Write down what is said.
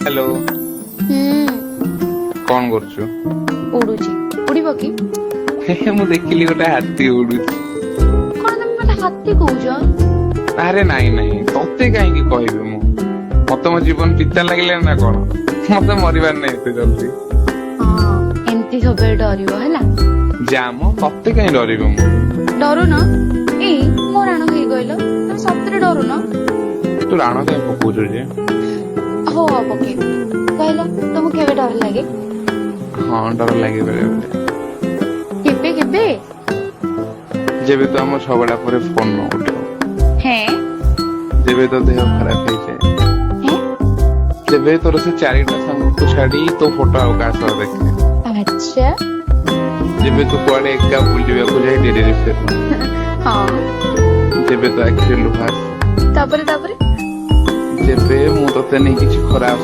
hello कौन करछु उड़ुची उड़ीब कि मु देखिली गोटे हाथी उड़ुची कौन तुम मते हाथी कहउछ अरे नाई नाई तते काहे कहबे मु मत मो जीवन पिता लागले ना कोन मते मरिबार नै एते जल्दी हां एमती सबे डरियो हैला जाम तते काहे डरिबे मु डरो न ए मो राणो हे गइलो तुम सतरे डरो न तू राणो काहे पकोछु जे हो पके कहलो तुम केबे डर लागे हां डर लागे बेले बेले केबे केबे जेबे तो हम छबड़ा पर फोन न उठो हैं जेबे तो देह खराब है जाए हैं जेबे तोर से चारिटा संग को छाड़ी तो फोटो आकाश देखे अच्छा जेबे तू कुआडे एका बुलिबा को जाई डेरे फिर हां जेबे तो एक्चुअली लुहास तापरे तापरे जेबे मु तते नहीं किछ खराब